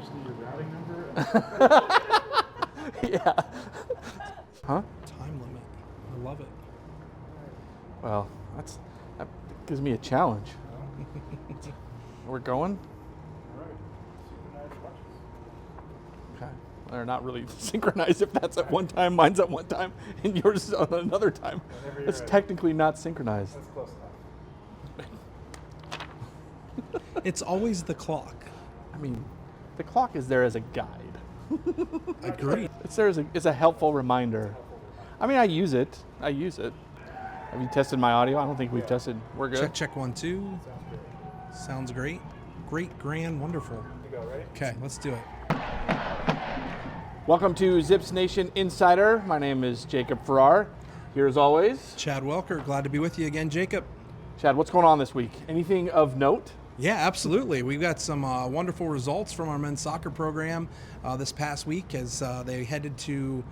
just need your routing number. Yeah. Huh? Time limit. I love it. Well, that gives me a challenge. We're going? All right. Synchronized watches. Okay. They're not really synchronized if that's at one time, mine's at one time, and yours is on another time. Whenever you're It's ready. technically not synchronized. That's close enough. It's always the clock. I mean, the clock is there as a guide. Agreed. It's there as it's a helpful reminder. I mean, I use it. Have you tested my audio? I don't think we've tested. We're good. Check 1, 2. Sounds great. Sounds great. Great, grand, wonderful. You go, ready? Okay, let's do it. Welcome to Zips Nation Insider. My name is Jacob Farrar. Here as always, Chad Welker, glad to be with you again, Jacob. Chad, what's going on this week? Anything of note? Yeah, absolutely. We've got some wonderful results from our men's soccer program this past week as they headed to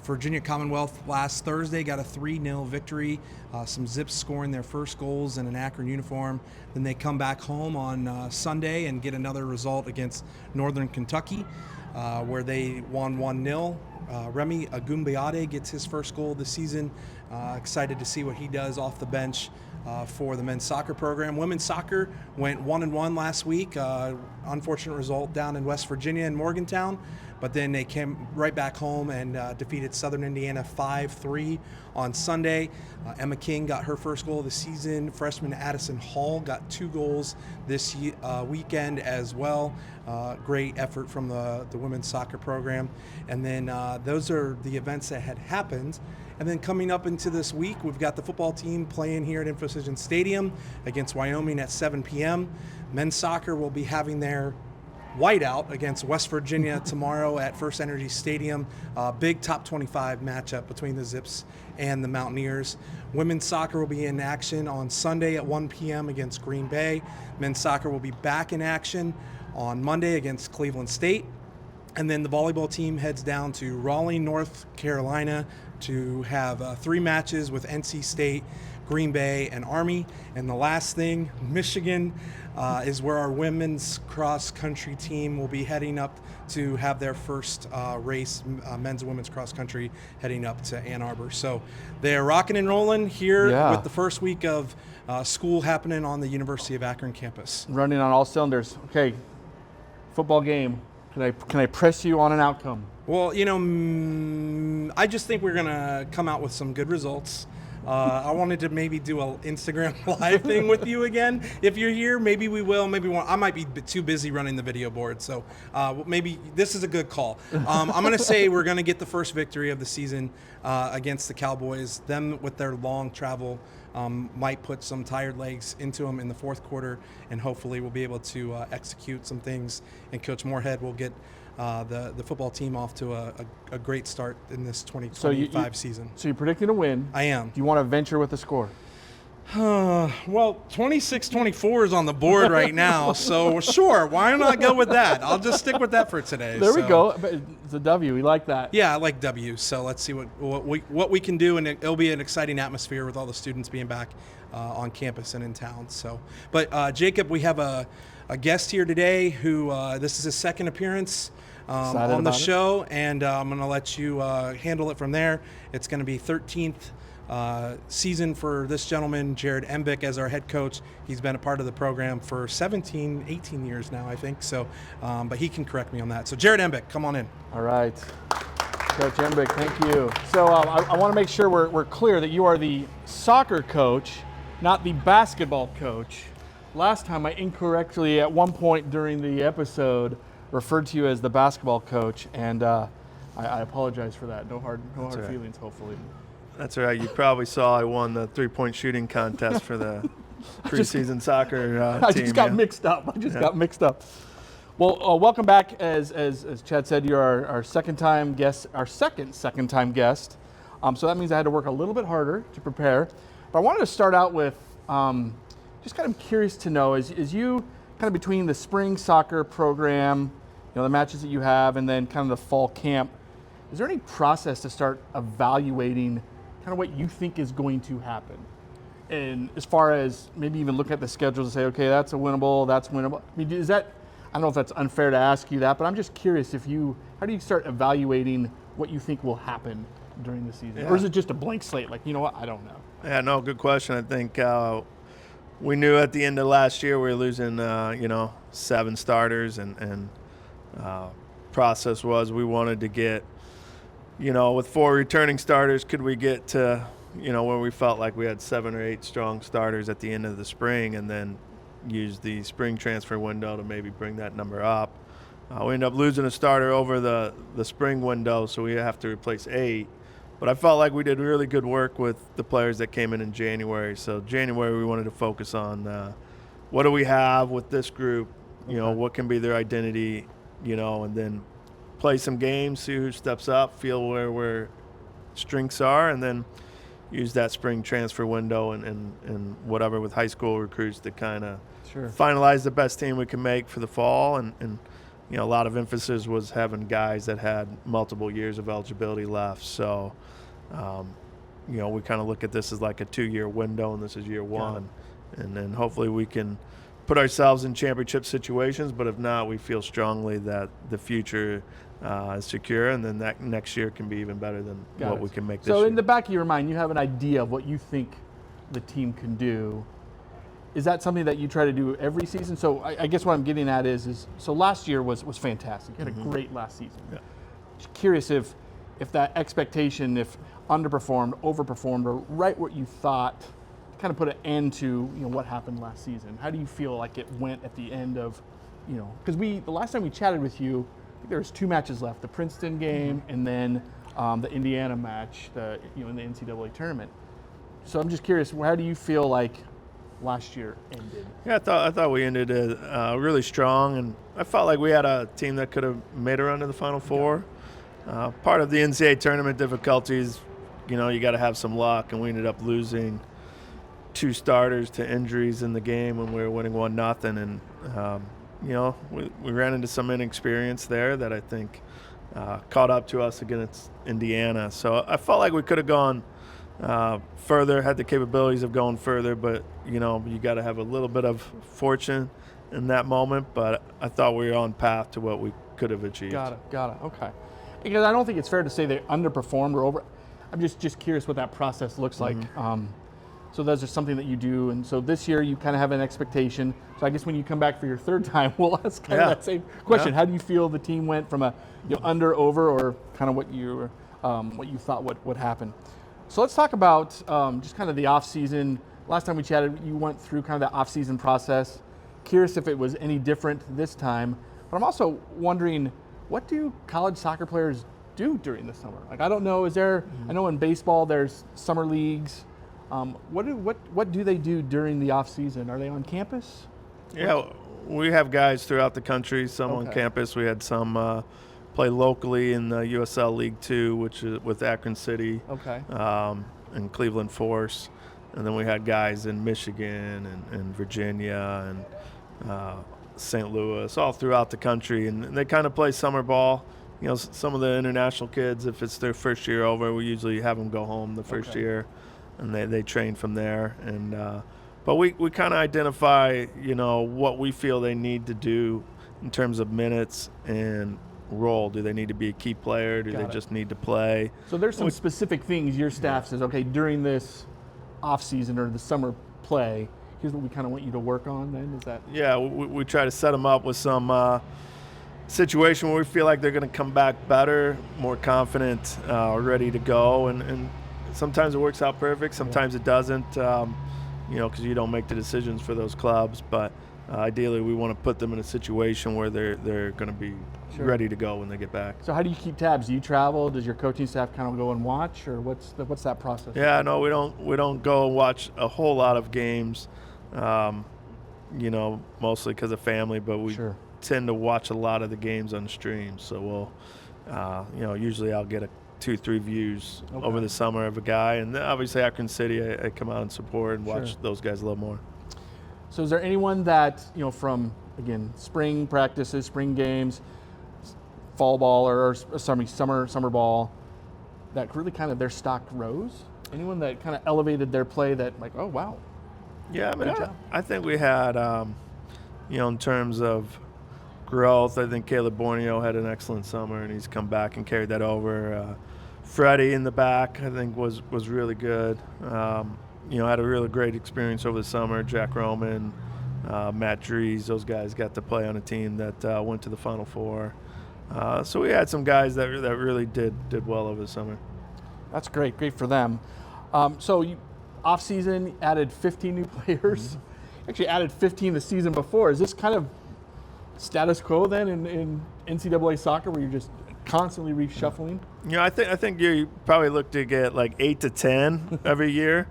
Virginia Commonwealth last Thursday, got a 3-0 victory. Some Zips scoring their first goals in an Akron uniform. Then they come back home on Sunday and get another result against Northern Kentucky, where they won 1-0. Remy Agumbiade gets his first goal this season. Excited to see what he does off the bench for the men's soccer program. Women's soccer went 1-1 last week. Unfortunate result down in West Virginia in Morgantown, but then they came right back home and defeated Southern Indiana 5-3 on Sunday. Emma King got her first goal of the season. Freshman Addison Hall got 2 goals this weekend as well. Great effort from the women's soccer program. And then those are the events that had happened. And then coming up into this week, we've got the football team playing here at Infocision Stadium against Wyoming at 7 p.m. Men's soccer will be having their whiteout against West Virginia tomorrow at First Energy Stadium. Big top 25 matchup between the Zips and the Mountaineers. Women's soccer will be in action on Sunday at 1 p.m. against Green Bay. Men's soccer will be back in action on Monday against Cleveland State. And then the volleyball team heads down to Raleigh, North Carolina to have 3 matches with NC State, Green Bay, and Army. And the last thing, Michigan is where our women's cross-country team will be heading up to have their first race, men's and women's cross-country, heading up to Ann Arbor. So they're rocking and rolling here with the first week of school happening on the University of Akron campus. Running on all cylinders. Okay, football game. Can I press you on an outcome? Well, I just think we're going to come out with some good results. I wanted to maybe do an Instagram live thing with you again. If you're here, maybe we will, maybe we won't. I might be too busy running the video board, so maybe this is a good call. I'm going to say we're going to get the first victory of the season against the Cowboys. Them with their long travel might put some tired legs into them in the fourth quarter, and hopefully we'll be able to execute some things, and Coach Moorhead will get the football team off to a great start in this 2025 season. So you're predicting a win. I am. Do you want to venture with the score? Well, 26-24 is on the board right now, so sure, why not go with that? I'll just stick with that for today. There we go. It's a W. We like that. Yeah, I like W. So let's see what we can do, and it'll be an exciting atmosphere with all the students being back on campus and in town. So, but Jacob, we have a guest here today who this is his second appearance on the show, and I'm going to let you handle it from there. It's going to be 13th season for this gentleman, Jared Embick, as our head coach. He's been a part of the program for 18 years now, I think. So, but he can correct me on that. So Jared Embick, come on in. All right. Coach Embick, thank you. So I want to make sure we're clear that you are the soccer coach, not the basketball coach. Last time I incorrectly, at one point during the episode, referred to you as the basketball coach, and I apologize for that. No hard feelings, hopefully. That's all right. You probably saw I won the 3-point shooting contest for the preseason soccer team. I just got mixed up. Well, welcome back. As Chad said, you're our second time guest, our second time guest. So that means I had to work a little bit harder to prepare. But I wanted to start out with just kind of curious to know, is you kind of between the spring soccer program, the matches that you have, and then kind of the fall camp, is there any process to start evaluating kind of what you think is going to happen? And as far as maybe even look at the schedules and say, okay, that's winnable. I mean, I don't know if that's unfair to ask you that, but I'm just curious how do you start evaluating what you think will happen during the season? Yeah. Or is it just a blank slate? Like, you know what, I don't know. Yeah, no, good question. I think we knew at the end of last year we were losing, 7 starters, and process was we wanted to get, with 4 returning starters, could we get to, where we felt like we had 7 or 8 strong starters at the end of the spring, and then use the spring transfer window to maybe bring that number up. We ended up losing a starter over the spring window, so we have to replace 8. But I felt like we did really good work with the players that came in January. So January we wanted to focus on what do we have with this group, what can be their identity, and then play some games, see who steps up, feel where strengths are, and then use that spring transfer window and whatever with high school recruits to kind of finalize the best team we can make for the fall. And a lot of emphasis was having guys that had multiple years of eligibility left. So, we kind of look at this as like a 2-year window, and this is year 1. And then hopefully we can put ourselves in championship situations, but if not, we feel strongly that the future is secure, and then that next year can be even better than what we can make this year. So in the back of your mind, you have an idea of what you think the team can do. Is that something that you try to do every season? So I guess what I'm getting at is so last year was fantastic. You had a great last season. Yeah. Just curious if that expectation, if underperformed, overperformed, or right what you thought, kind of put an end to what happened last season. How do you feel like it went at the end of, because the last time we chatted with you, I think there was 2 matches left: the Princeton game and then the Indiana match, in the NCAA tournament. So I'm just curious, how do you feel like last year ended? Yeah, I thought we ended really strong, and I felt like we had a team that could have made a run to the Final Four. Part of the NCAA tournament difficulties, you got to have some luck, and we ended up losing 2 starters to injuries in the game when we were winning 1-0, and we ran into some inexperience there that I think caught up to us against Indiana. So I felt like we could have gone further, had the capabilities of going further, but you got to have a little bit of fortune in that moment. But I thought we were on path to what we could have achieved. Got it. Okay. Because I don't think it's fair to say they underperformed or over. I'm just curious what that process looks like. So those are something that you do, and so this year you kind of have an expectation. So I guess when you come back for your 3rd time, we'll ask kind of that same question. Yeah. How do you feel the team went from a under, over, or kind of what you thought would happen? So let's talk about just kind of the off season. Last time we chatted, you went through kind of the off season process. Curious if it was any different this time, but I'm also wondering, what do college soccer players do during the summer? Like, I don't know, is there? I know in baseball there's summer leagues. What do they do during the off season? Are they on campus? Yeah, we have guys throughout the country. Some on campus. We had some play locally in the USL League 2, which is with Akron City. And Cleveland Force, and then we had guys in Michigan and Virginia and St. Louis, all throughout the country, and they kind of play summer ball. Some of the international kids, if it's their first year over, we usually have them go home the first year, and they train from there. And but we kind of identify, what we feel they need to do in terms of minutes and role. Do they need to be a key player? Do they just need to play? So there's some specific things your staff says, okay, during this off season or the summer play, here's what we kind of want you to work on then? Is that? Yeah, we try to set them up with some situation where we feel like they're going to come back better, more confident, ready to go. And sometimes it works out perfect. Sometimes it doesn't, because you don't make the decisions for those clubs. But ideally, we want to put them in a situation where they're going to be ready to go when they get back. So how do you keep tabs? Do you travel? Does your coaching staff kind of go and watch, or what's that process? Yeah, no, we don't go and watch a whole lot of games, mostly because of family, but we tend to watch a lot of the games on stream. So we'll, usually I'll get 2-3 views over the summer of a guy, and then obviously Akron City, I come out and support and watch those guys a little more. So is there anyone that, from, again, spring practices, spring games, fall ball, or summer ball, that really kind of their stock rose? Anyone that kind of elevated their play that, like, oh, wow. Yeah, I mean, I think we had, in terms of growth. I think Caleb Borneo had an excellent summer, and he's come back and carried that over. Freddie in the back, I think, was really good. Had a really great experience over the summer. Jack Roman, Matt Dries, those guys got to play on a team that went to the Final Four. So we had some guys that really did well over the summer. That's great for them. So you, off-season, added 15 new players. Actually added 15 the season before. Is this kind of status quo then in NCAA soccer, where you're just constantly reshuffling? I think you probably look to get like 8 to 10 every year.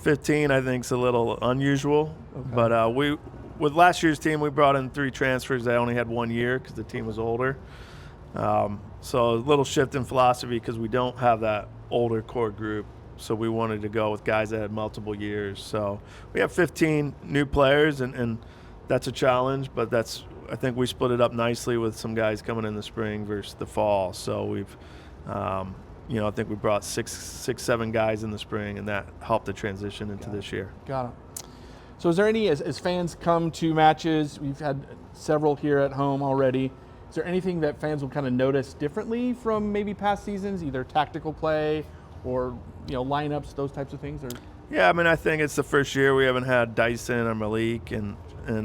15, I think, is a little unusual. Okay. But with last year's team, we brought in 3 transfers that only had 1 year because the team was older. So a little shift in philosophy because we don't have that older core group. So we wanted to go with guys that had multiple years. So we have 15 new players, and that's a challenge, but I think we split it up nicely with some guys coming in the spring versus the fall. So we've, I think we brought six, 7 guys in the spring, and that helped the transition into this year. Got it. So is there any, as fans come to matches, we've had several here at home already, is there anything that fans will kind of notice differently from maybe past seasons, either tactical play or lineups, those types of things? Or yeah, I think it's the first year we haven't had Dyson or Malik and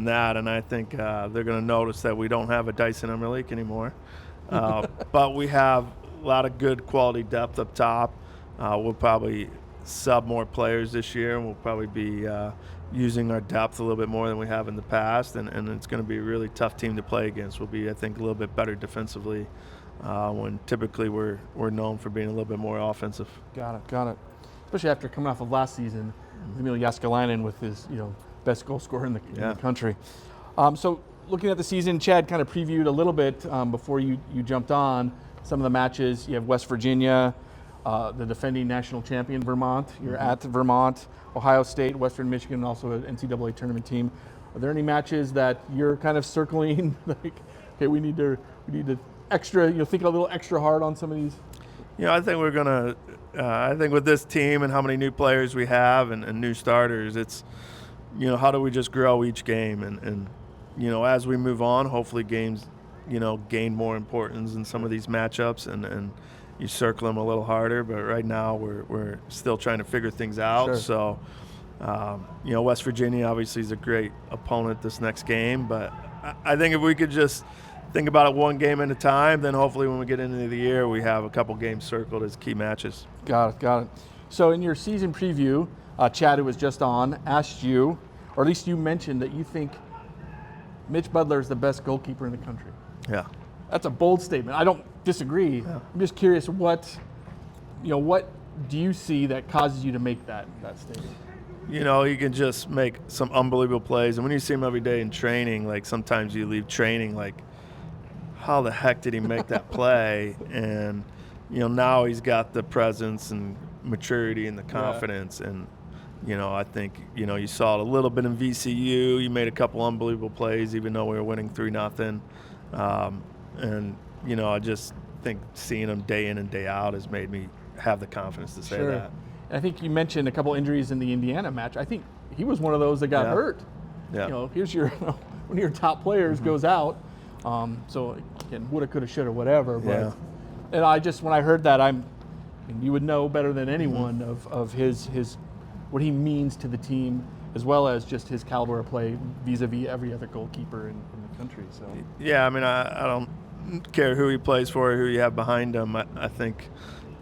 I think they're going to notice that we don't have a Dyson or Malik anymore. But we have a lot of good quality depth up top. We'll probably sub more players this year, and we'll probably be using our depth a little bit more than we have in the past, and it's going to be a really tough team to play against. We'll be, I think, a little bit better defensively when typically we're known for being a little bit more offensive. Got it. Especially after coming off of last season, Emil Jaskalainen with his best goal scorer in the country. So looking at the season, Chad kind of previewed a little bit before you jumped on some of the matches. You have West Virginia, the defending national champion Vermont. You're at Vermont, Ohio State, Western Michigan, and also an NCAA tournament team. Are there any matches that you're kind of circling like, okay, we need to extra, think a little extra hard on some of these? I think we're gonna. I think with this team and how many new players we have and new starters, it's how do we just grow each game and as we move on, hopefully games gain more importance in some of these matchups and you circle them a little harder. But right now we're still trying to figure things out. Sure. So West Virginia obviously is a great opponent this next game, but I think if we could just think about it one game at a time, then hopefully when we get into the year, we have a couple games circled as key matches. Got it. So in your season preview, Chad, who was just on, asked you, or at least you mentioned that you think Mitch Budler is the best goalkeeper in the country. Yeah. That's a bold statement. I don't disagree. Yeah. I'm just curious what do you see that causes you to make that statement? He can just make some unbelievable plays. And when you see him every day in training, like sometimes you leave training like, how the heck did he make that play? And, now he's got the presence and maturity and the confidence. Yeah. And, I think, you saw it a little bit in VCU. You made a couple unbelievable plays, even though we were winning 3-0. And, I just think seeing him day in and day out has made me have the confidence to say that. And I think you mentioned a couple injuries in the Indiana match. I think he was one of those that got hurt. Yeah. Here's your one of your top players goes out. So again, woulda, coulda, shoulda, whatever. But and when I heard that, and you would know better than anyone of his what he means to the team, as well as just his caliber of play vis-a-vis every other goalkeeper in the country. So yeah, I don't care who he plays for or who you have behind him. I think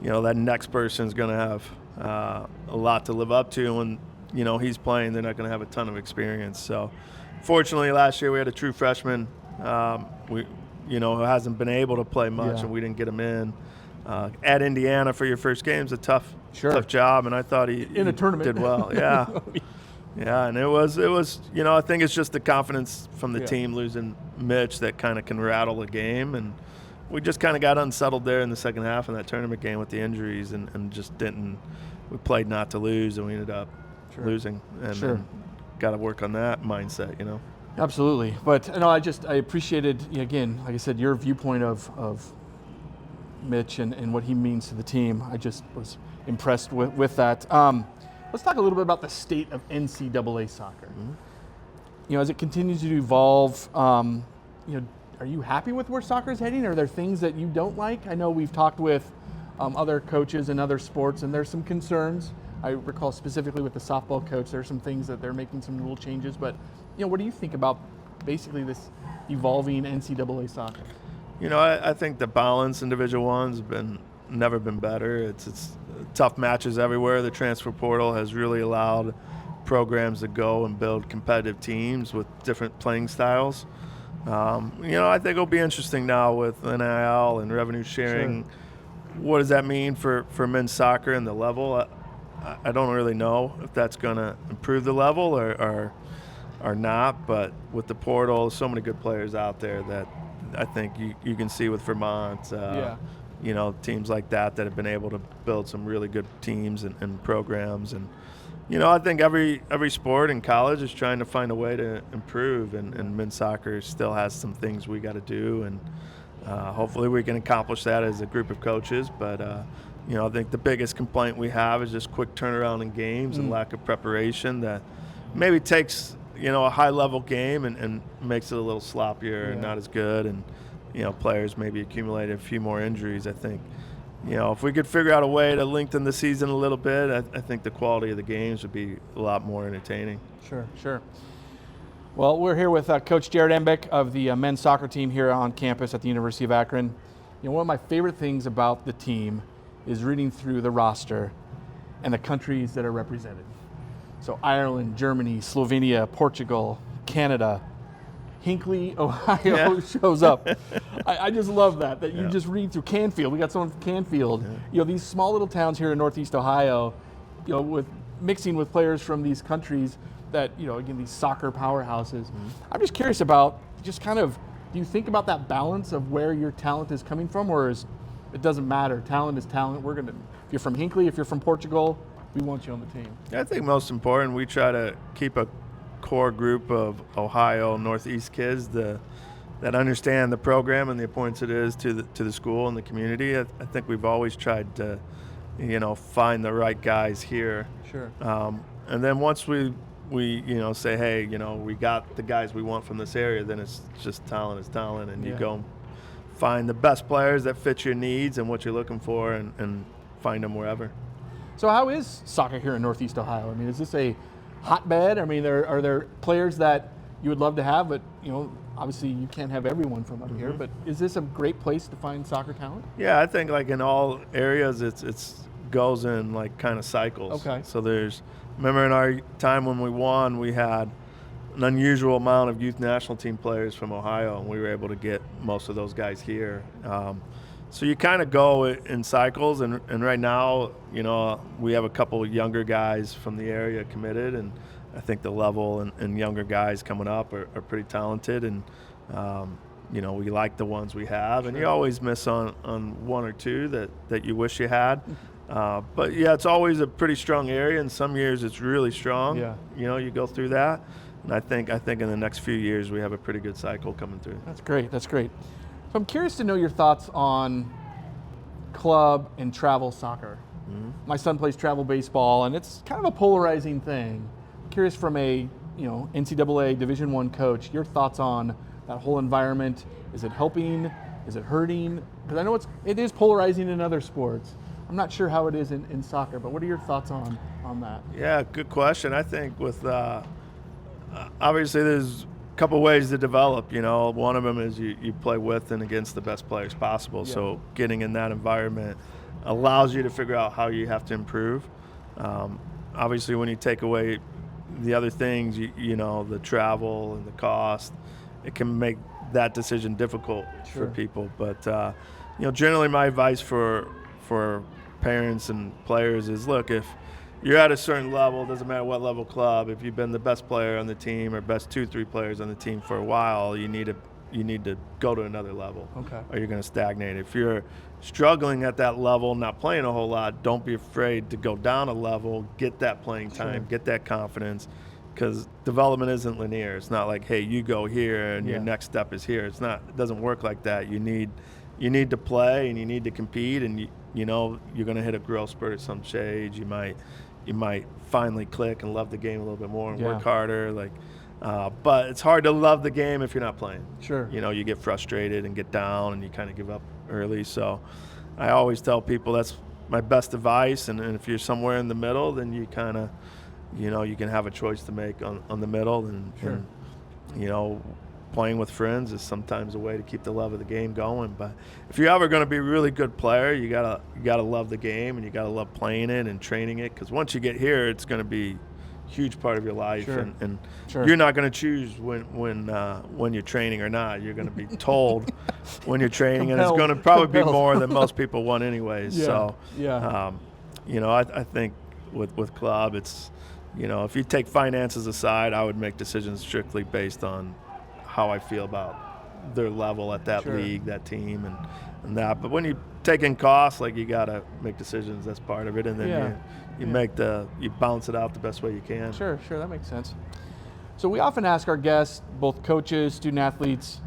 that next person's going to have a lot to live up to. When he's playing, they're not going to have a ton of experience. So fortunately, last year we had a true freshman. Who hasn't been able to play much, and we didn't get him in. At Indiana for your first game is a tough job, and I thought he in a tournament did well. Yeah, yeah, and it was. I think it's just the confidence from the team losing Mitch that kind of can rattle a game, and we just kind of got unsettled there in the second half in that tournament game with the injuries, and just didn't. We played not to lose, and we ended up losing, and got to work on that mindset. Absolutely, but I appreciated again, like I said, your viewpoint of Mitch and what he means to the team. I just was impressed with that. Let's talk a little bit about the state of NCAA soccer. As it continues to evolve, are you happy with where soccer is heading? Are there things that you don't like? I know we've talked with other coaches in other sports, and there's some concerns. I recall specifically with the softball coach, there's some things that they're making some rule changes. But what do you think about basically this evolving NCAA soccer? I think the balance in Division I's never been better. It's tough matches everywhere. The transfer portal has really allowed programs to go and build competitive teams with different playing styles. I think it'll be interesting now with NIL and revenue sharing. Sure. What does that mean for men's soccer and the level? I don't really know if that's going to improve the level or not, but with the portal, so many good players out there that I think you can see with Vermont, teams like that have been able to build some really good teams and programs. And, I think every sport in college is trying to find a way to improve, and men's soccer still has some things we got to do. And hopefully we can accomplish that as a group of coaches. But, I think the biggest complaint we have is just quick turnaround in games and lack of preparation that maybe takes a high-level game and makes it a little sloppier and not as good, and players maybe accumulated a few more injuries. I think if we could figure out a way to lengthen the season a little bit, I think the quality of the games would be a lot more entertaining. Sure. Well, we're here with Coach Jared Embick of the men's soccer team here on campus at the University of Akron. One of my favorite things about the team is reading through the roster and the countries that are represented. So Ireland, Germany, Slovenia, Portugal, Canada, Hinckley, Ohio shows up. I just love that you just read through Canfield. We got someone from Canfield. These small little towns here in Northeast Ohio, with mixing with players from these countries that, again, these soccer powerhouses. I'm just curious about just kind of, do you think about that balance of where your talent is coming from, or it doesn't matter? Talent is talent. If you're from Hinckley, if you're from Portugal, we want you on the team. I think most important, we try to keep a core group of Ohio Northeast kids that understand the program and the importance it is to the school and the community. I think we've always tried to, find the right guys here. Sure. And then once we say, hey, we got the guys we want from this area, then it's just talent is talent, and you go find the best players that fit your needs and what you're looking for, and find them wherever. So how is soccer here in Northeast Ohio? I mean, is this a hotbed? I mean, are there players that you would love to have, but obviously you can't have everyone from up here. But is this a great place to find soccer talent? Yeah, I think like in all areas, it's goes in like kind of cycles. Okay. So remember in our time when we won, we had an unusual amount of youth national team players from Ohio, and we were able to get most of those guys here. So you kind of go in cycles, and right now, we have a couple of younger guys from the area committed, and I think the level and younger guys coming up are pretty talented, and we like the ones we have. Sure. And you always miss on one or two that you wish you had. But yeah, it's always a pretty strong area, and some years it's really strong. Yeah. You go through that, and I think in the next few years we have a pretty good cycle coming through. That's great. So I'm curious to know your thoughts on club and travel soccer. My son plays travel baseball, and it's kind of a polarizing thing. I'm curious from a NCAA Division I coach, your thoughts on that whole environment. Is it helping? Is it hurting? Because I know it is polarizing in other sports. I'm not sure how it is in soccer, but what are your thoughts on that? Yeah, good question. I think with obviously there's couple ways to develop. One of them is you play with and against the best players possible. Yeah. So getting in that environment allows you to figure out how you have to improve. Obviously, when you take away the other things, the travel and the cost, it can make that decision difficult for people. But generally, my advice for parents and players is, look, if you're at a certain level, doesn't matter what level club, if you've been the best player on the team or best 2-3 players on the team for a while, you need to go to another level. Okay. Or you're going to stagnate. If you're struggling at that level, not playing a whole lot, don't be afraid to go down a level, get that playing time, get that confidence, because development isn't linear. It's not like, hey, you go here and your next step is here. It doesn't work like that. You need to play and you need to compete, and you're going to hit a growth spurt at some stage. You might finally click and love the game a little bit more and work harder. But it's hard to love the game if you're not playing. Sure. You know, you get frustrated and get down and you kind of give up early. So I always tell people that's my best advice. And if you're somewhere in the middle, then you kind of, you know, you can have a choice to make on the middle. And, you know, playing with friends is sometimes a way to keep the love of the game going. But if you're ever going to be a really good player, you gotta love the game and you gotta love playing it and training it. Because once you get here, it's going to be huge part of your life, Sure. and Sure. you're not going to choose when you're training or not. You're going to be told when you're training, and it's going to probably be more than most people want anyways. Yeah. So, Yeah. you know, I think with club, it's, you know, if you take finances aside, I would make decisions strictly based on how I feel about their level at that Sure. league, that team, and that. But when you take in costs, like, you got to make decisions. That's part of it, and then Yeah. you bounce it out the best way you can. Sure, that makes sense. So we often ask our guests, both coaches, student athletes,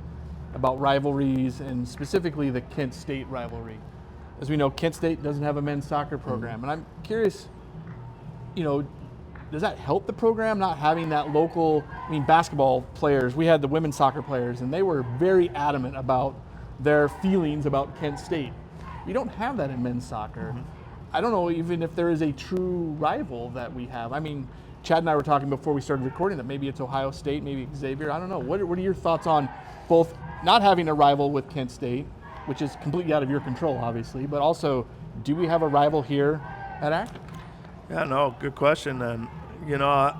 about rivalries and specifically the Kent State rivalry. As we know, Kent State doesn't have a men's soccer program, and I'm curious, you know, does that help the program not having that local, I mean, basketball players, we had the women's soccer players, and they were very adamant about their feelings about Kent State. You don't have that in men's soccer. I don't know even if there is a true rival that we have. I mean, Chad and I were talking before we started recording that maybe it's Ohio State, maybe Xavier. I don't know. What are your thoughts on both not having a rival with Kent State, which is completely out of your control, obviously, but also, do we have a rival here at Akron? Yeah, no, good question. And, you know, I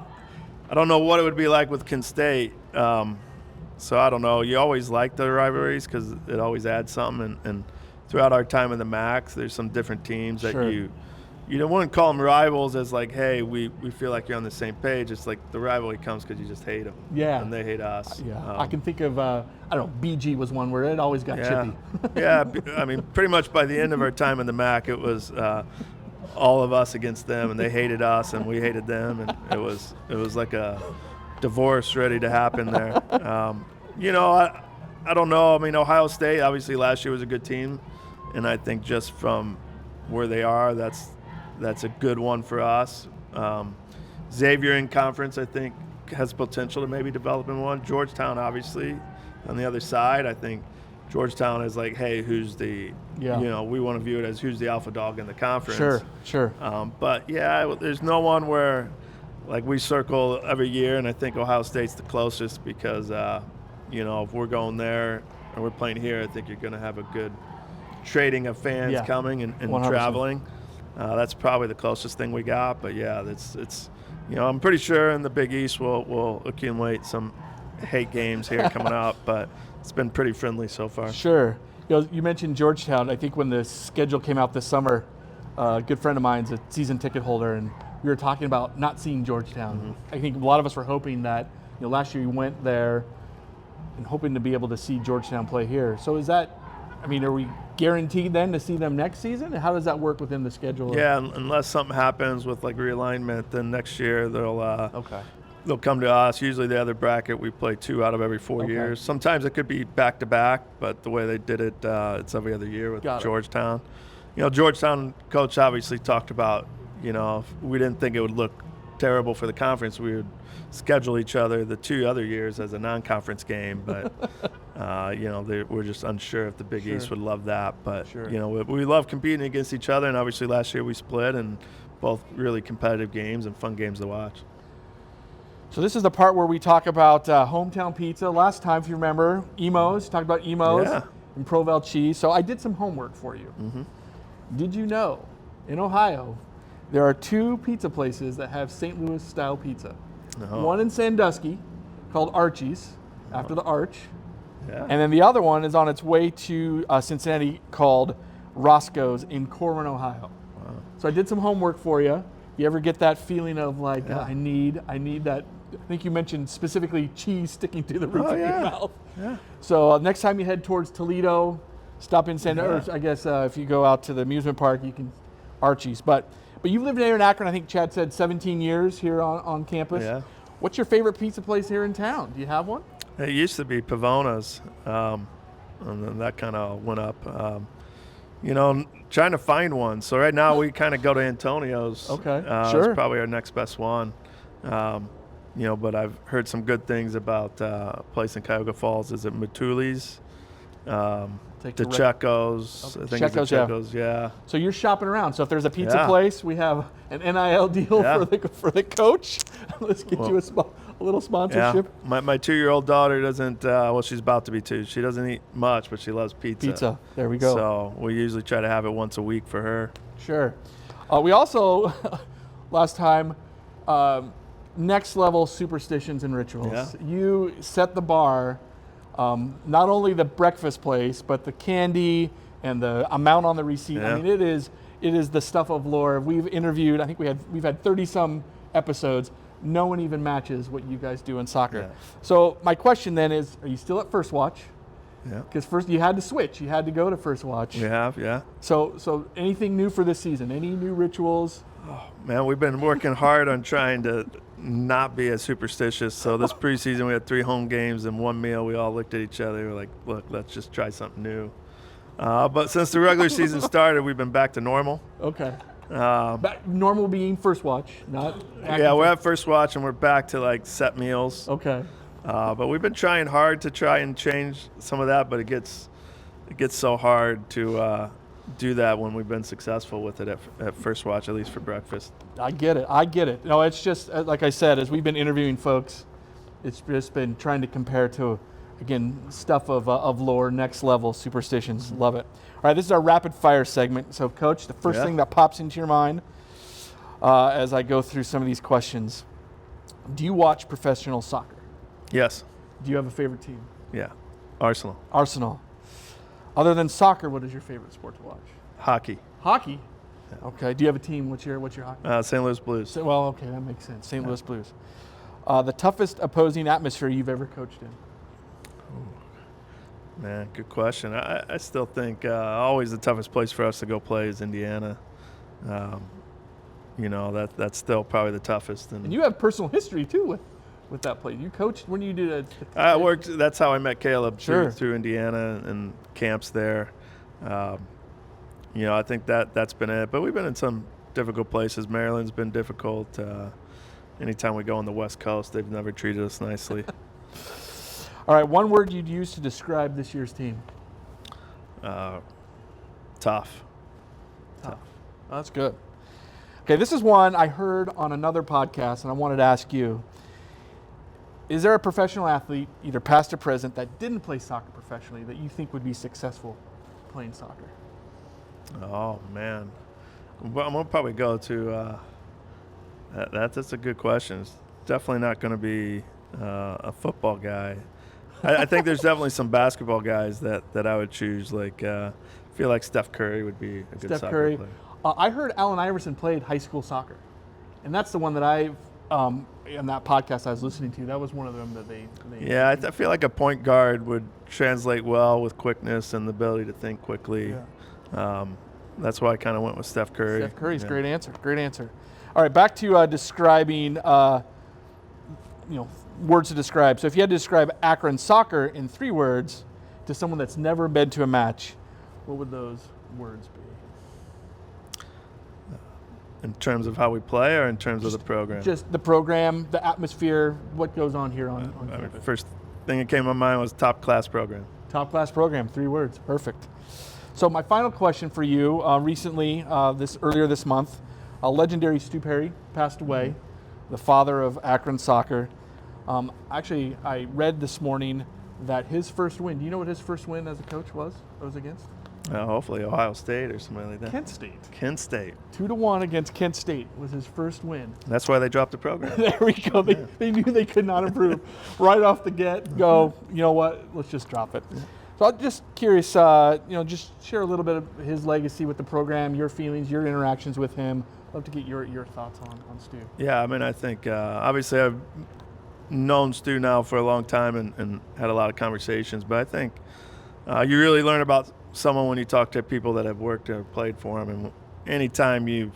don't know what it would be like with Kent State. So I don't know. You always like the rivalries because it always adds something. And throughout our time in the MAX, there's some different teams that Sure. you wouldn't call them rivals as like, hey, we feel like you're on the same page. It's like the rivalry comes because you just hate them. Yeah. And they hate us. Yeah, I can think of, I don't know, BG was one where it always got chippy. Yeah, I mean, pretty much by the end of our time in the MAC, it was all of us against them, and they hated us, and we hated them, and it was like a divorce ready to happen there. You know, I don't know. I mean, Ohio State obviously last year was a good team, and I think just from where they are, that's a good one for us. Xavier in conference, I think, has potential to maybe develop in one. Georgetown, obviously, on the other side, I think Georgetown is like, hey, who's the, Yeah. you know, we want to view it as who's the alpha dog in the conference. Sure. But yeah, there's no one where, like, we circle every year, and I think Ohio State's the closest because, you know, if we're going there and we're playing here, I think you're going to have a good trading of fans Yeah. coming and 100%. traveling. That's probably the closest thing we got. But yeah, it's you know, I'm pretty sure in the Big East we'll accumulate some hate games here coming up, but it's been pretty friendly so far. Sure. You know, you mentioned Georgetown. I think when the schedule came out this summer, a good friend of mine's a season ticket holder, and we were talking about not seeing Georgetown. I think a lot of us were hoping that, you know, last year you went there and hoping to be able to see Georgetown play here. So is that, I mean, are we guaranteed then to see them next season? How does that work within the schedule? Yeah, unless something happens with like realignment, then next year Okay. they'll come to us. Usually the other bracket, we play 2 out of every 4 Okay. years. Sometimes it could be back-to-back, but the way they did it, it's every other year with Got it. Georgetown. You know, Georgetown coach obviously talked about, you know, if we didn't think it would look terrible for the conference, we would schedule each other the 2 other years as a non-conference game. But, you know, we're just unsure if the Big Sure. East would love that. But, Sure. you know, we love competing against each other, and obviously last year we split, and both really competitive games and fun games to watch. So this is the part where we talk about hometown pizza. Last time, if you remember, Emos, talked about Emos Yeah. and Provel cheese. So I did some homework for you. Did you know in Ohio there are 2 pizza places that have St. Louis style pizza? No. One in Sandusky called Archie's, after the Arch. Yeah. And then the other one is on its way to Cincinnati called Roscoe's in Corbin, Ohio. Wow. So I did some homework for you. You ever get that feeling of like, Yeah. I need that? I think you mentioned specifically cheese sticking to the roof Oh, of your yeah. mouth. Yeah. So next time you head towards Toledo, stop in Yeah. or I guess if you go out to the amusement park, you can Archie's. But you've lived here in Akron, I think Chad said 17 years here on campus. Yeah. What's your favorite pizza place here in town? Do you have one? It used to be Pavona's, and then that kind of went up. You know, trying to find one. So right now we kind of go to Antonio's. Okay, It's sure. probably our next best one. but I've heard some good things about a place in Cuyahoga Falls. Is it Matuli's? Take The the Checos. Okay. I think it's the Checos, Checos, yeah. So you're shopping around. So if there's a pizza Yeah. place, we have an NIL deal Yeah. for the coach. Let's get you a little Yeah. sponsorship. My 2-year-old daughter doesn't, she's about to be 2. She doesn't eat much, but she loves pizza. Pizza. There we go. So we usually try to have it once a week for her. Sure. We also, last time, next level superstitions and rituals. Yeah. You set the bar, not only the breakfast place, but the candy and the amount on the receipt. Yeah. I mean, it is the stuff of lore. We've interviewed, I think we've had 30 some episodes. No one even matches what you guys do in soccer. Yeah. So my question then is, are you still at First Watch? Yeah. Because first you had to switch. You had to go to First Watch. We have, yeah. So anything new for this season? Any new rituals? Man, we've been working hard on trying to not be as superstitious. So this preseason, we had 3 home games and 1 meal. We all looked at each other. We're like, look, let's just try something new. But since the regular season started, we've been back to normal. Okay. Normal being First Watch, not. Yeah, we're at First Watch, and we're back to like set meals. Okay. But we've been trying hard to try and change some of that, but it gets so hard to do that when we've been successful with it at First Watch, at least for breakfast. I get it. No, it's just like I said, as we've been interviewing folks, it's just been trying to compare to, again, stuff of lore, next level superstitions. Love it. All right, this is our rapid fire segment. So, Coach, the first thing that pops into your mind as I go through some of these questions: do you watch professional soccer? Yes. Do you have a favorite team? Yeah. Arsenal. Arsenal. Other than soccer, what is your favorite sport to watch? Hockey. Hockey. Okay. Do you have a team? What's your hockey? St. Louis Blues. Well, okay, that makes sense. St. Louis Blues. The toughest opposing atmosphere you've ever coached in? Man, good question. I still think always the toughest place for us to go play is Indiana. That's still probably the toughest. And you have personal history too with that place. You coached when you did I worked. That's how I met Caleb. Sure. Through Indiana and camps there. I think that's been it. But we've been in some difficult places. Maryland's been difficult. Anytime we go on the West Coast, they've never treated us nicely. All right, one word you'd use to describe this year's team? Tough. Oh, that's good. Okay, this is one I heard on another podcast, and I wanted to ask you. Is there a professional athlete, either past or present, that didn't play soccer professionally that you think would be successful playing soccer? Oh, man. Well, I'm going to probably go to that's a good question. It's definitely not going to be a football guy. I think there's definitely some basketball guys that I would choose. Like, I feel like Steph Curry would be a good soccer Curry. player. I heard Allen Iverson played high school soccer, and that's the one that in that podcast I was listening to. That was one of them that they Yeah, I feel like a point guard would translate well with quickness and the ability to think quickly. Yeah. That's why I kind of went with Steph Curry. Steph Curry's great answer. Great answer. All right, back to describing, words to describe. So if you had to describe Akron soccer in 3 words to someone that's never been to a match, what would those words be? In terms of how we play or in terms of the program? Just the program, the atmosphere, what goes on here on campus. First thing that came to my mind was top-class program. Top class program, 3 words, perfect. So my final question for you, recently, earlier this month, legendary Stu Perry passed away, the father of Akron soccer. Actually, I read this morning that his first win, do you know what his first win as a coach was against? Hopefully Ohio State or something like that. Kent State. Kent State. 2-1 against Kent State was his first win. That's why they dropped the program. There we go. They knew they could not improve. Right off the get-go, you know what, let's just drop it. So I'm just curious, just share a little bit of his legacy with the program, your feelings, your interactions with him. Love to get your thoughts on Stu. Yeah, I mean, I think obviously I've known Stu now for a long time and had a lot of conversations, but I think you really learn about someone when you talk to people that have worked or played for him. And anytime you've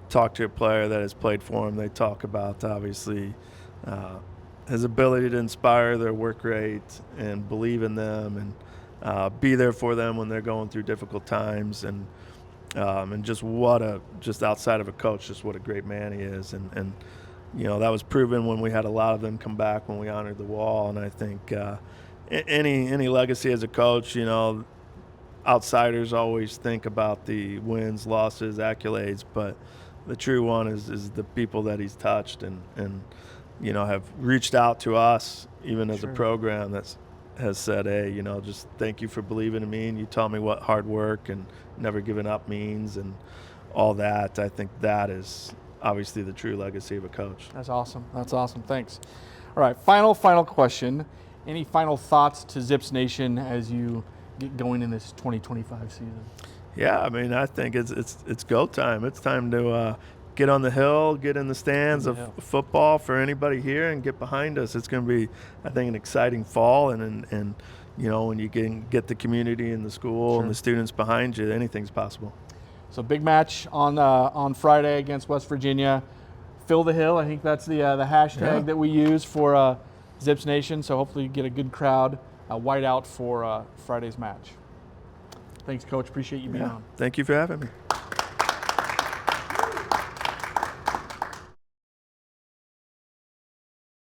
talked to a player that has played for him, they talk about obviously his ability to inspire their work rate and believe in them and be there for them when they're going through difficult times and just outside of a coach, just what a great man he is. And that was proven when we had a lot of them come back when we honored the wall. And I think any legacy as a coach, outsiders always think about the wins, losses, accolades, but the true one is the people that he's touched and have reached out to us, even as a program that has said, hey, just thank you for believing in me, and you taught me what hard work and never giving up means and all that. I think that is obviously the true legacy of a coach. That's awesome. That's awesome. Thanks. All right, final question. Any final thoughts to Zips Nation as you get going in this 2025 season? Yeah, I mean, I think it's go time. It's time to get on the hill, get in the stands of football for anybody here, and get behind us. It's going to be, I think, an exciting fall, and when you get the community and the school and the students behind you, anything's possible. So big match on Friday against West Virginia. Fill the hill. I think that's the hashtag that we use for Zips Nation. So hopefully you get a good crowd, white out for Friday's match. Thanks, Coach. Appreciate you being on. Thank you for having me.